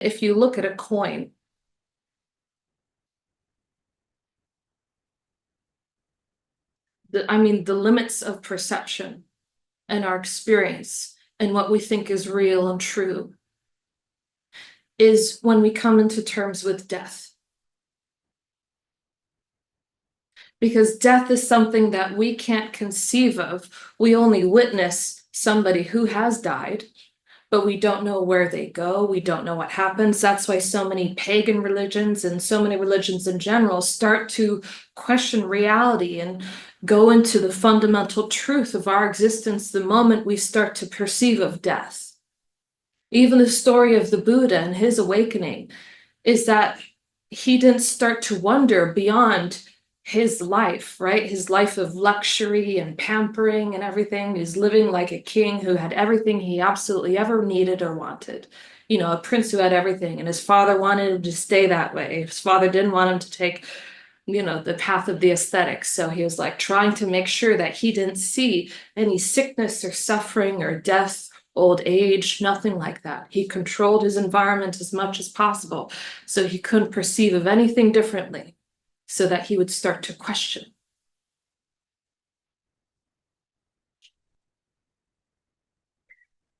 If you look at a coin, the limits of perception and our experience and what we think is real and true is when we come into terms with death. Because death is something that we can't conceive of. We only witness somebody who has died, but we don't know where they go. We don't know what happens. That's why so many pagan religions and so many religions in general start to question reality and go into the fundamental truth of our existence the moment we start to perceive of death. Even the story of the Buddha and his awakening is that he didn't start to wonder beyond his life, right? His life of luxury and pampering and everything. He's living like a king who had everything he absolutely ever needed or wanted. You know, a prince who had everything, and his father wanted him to stay that way. His father didn't want him to take, you know, the path of the aesthetics. So he was like trying to make sure that he didn't see any sickness or suffering or death, old age, nothing like that. He controlled his environment as much as possible so he couldn't perceive of anything differently, so that he would start to question.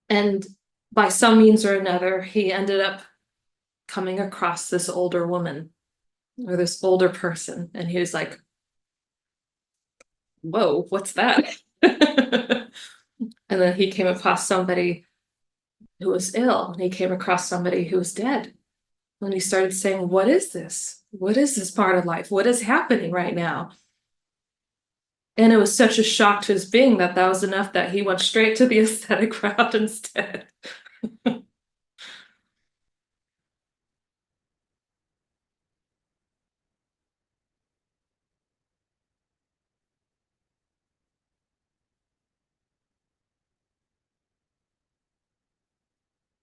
And by some means or another, he ended up coming across this older woman or this older person. And he was like, whoa, what's that? And then he came across somebody who was ill, and he came across somebody who was dead. And he started saying, what is this? What is this part of life? What is happening right now? And it was such a shock to his being that that was enough that he went straight to the aesthetic route instead.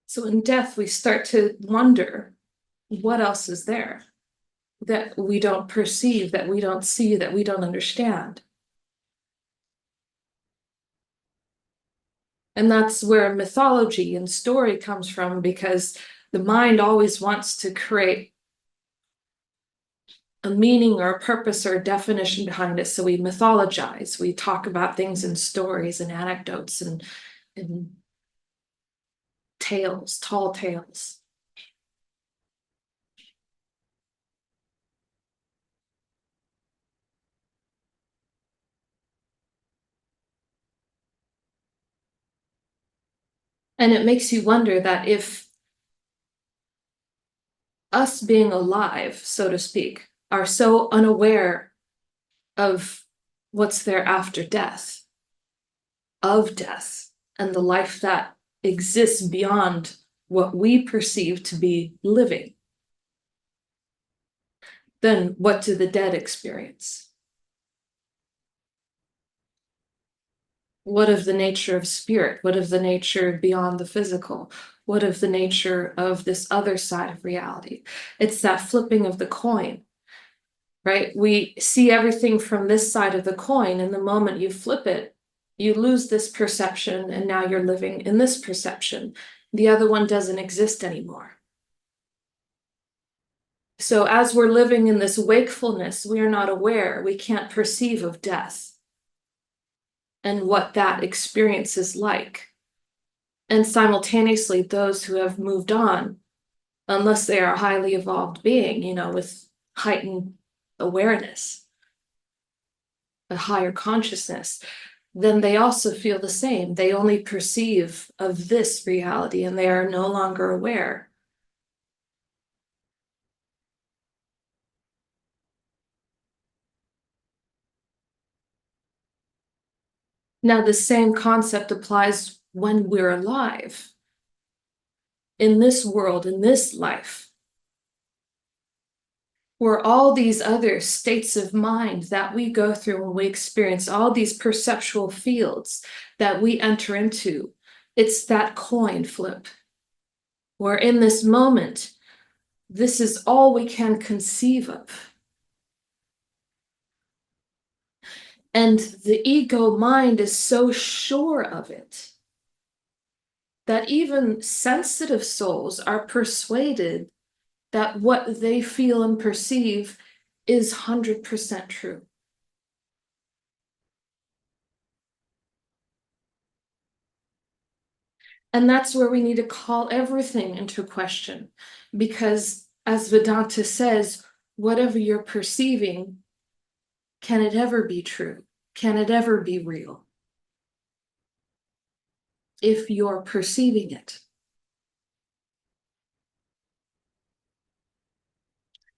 So in death, we start to wonder what else is there that we don't perceive, that we don't see, that we don't understand. And that's where mythology and story comes from, because the mind always wants to create a meaning or a purpose or a definition behind it. So we mythologize, we talk about things in stories and anecdotes and tales, tall tales. And it makes you wonder that if us being alive, so to speak, are so unaware of what's there after death, of death, and the life that exists beyond what we perceive to be living, then what do the dead experience? What of the nature of spirit? What of the nature beyond the physical? What of the nature of this other side of reality? It's that flipping of the coin, right? We see everything from this side of the coin, and the moment you flip it, you lose this perception, and now you're living in this perception. The other one doesn't exist anymore. So as we're living in this wakefulness, we are not aware, we can't perceive of death and what that experience is like. And simultaneously, those who have moved on, unless they are a highly evolved being, you know, with heightened awareness, a higher consciousness, then they also feel the same. They only perceive of this reality and they are no longer aware. Now, the same concept applies when we're alive. In this world, in this life, where all these other states of mind that we go through when we experience all these perceptual fields that we enter into, it's that coin flip, where in this moment, this is all we can conceive of. And the ego mind is so sure of it that even sensitive souls are persuaded that what they feel and perceive is 100% true. And that's where we need to call everything into question. Because as Vedanta says, whatever you're perceiving, can it ever be true? Can it ever be real? If you're perceiving it.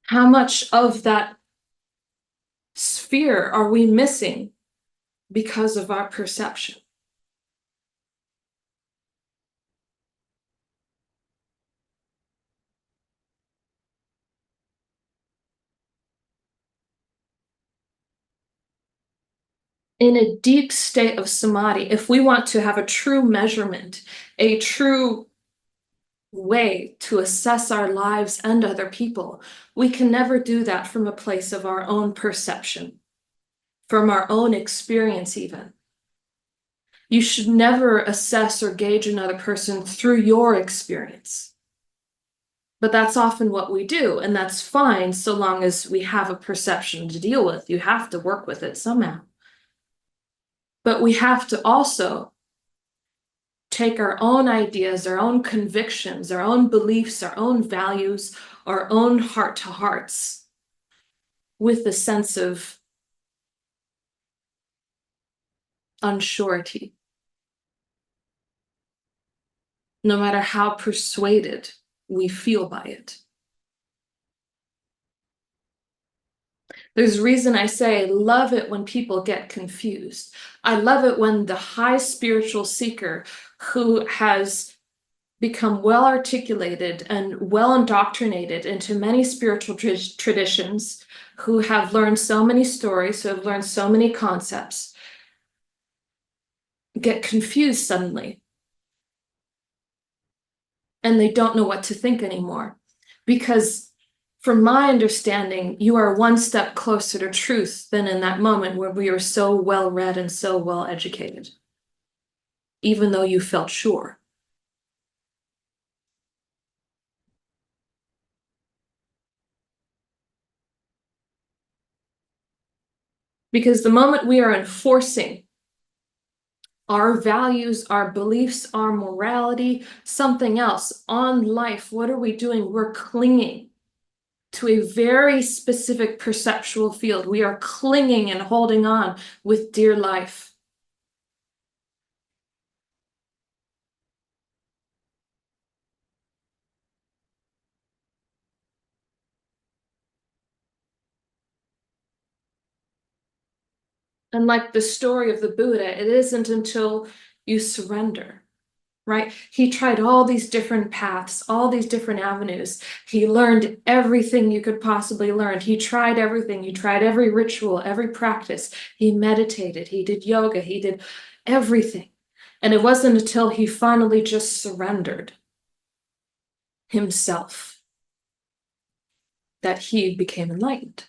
How much of that sphere are we missing because of our perception? In a deep state of samadhi, if we want to have a true measurement, a true way to assess our lives and other people, we can never do that from a place of our own perception, from our own experience even. You should never assess or gauge another person through your experience. But that's often what we do, and that's fine so long as we have a perception to deal with. You have to work with it somehow. But we have to also take our own ideas, our own convictions, our own beliefs, our own values, our own heart to hearts with a sense of unsurety, no matter how persuaded we feel by it. There's a reason I say I love it when people get confused. I love it when the high spiritual seeker who has become well articulated and well indoctrinated into many spiritual traditions, who have learned so many stories, who have learned so many concepts, get confused suddenly. And they don't know what to think anymore. Because from my understanding, you are one step closer to truth than in that moment where we were so well read and so well educated, even though you felt sure. Because the moment we are enforcing our values, our beliefs, our morality, something else on life, what are we doing? We're clinging to a very specific perceptual field. We are clinging and holding on with dear life. And like the story of the Buddha, it isn't until you surrender, right? He tried all these different paths, all these different avenues. He learned everything you could possibly learn. He tried everything. He tried every ritual, every practice. He meditated, he did yoga, he did everything. And it wasn't until he finally just surrendered himself that he became enlightened.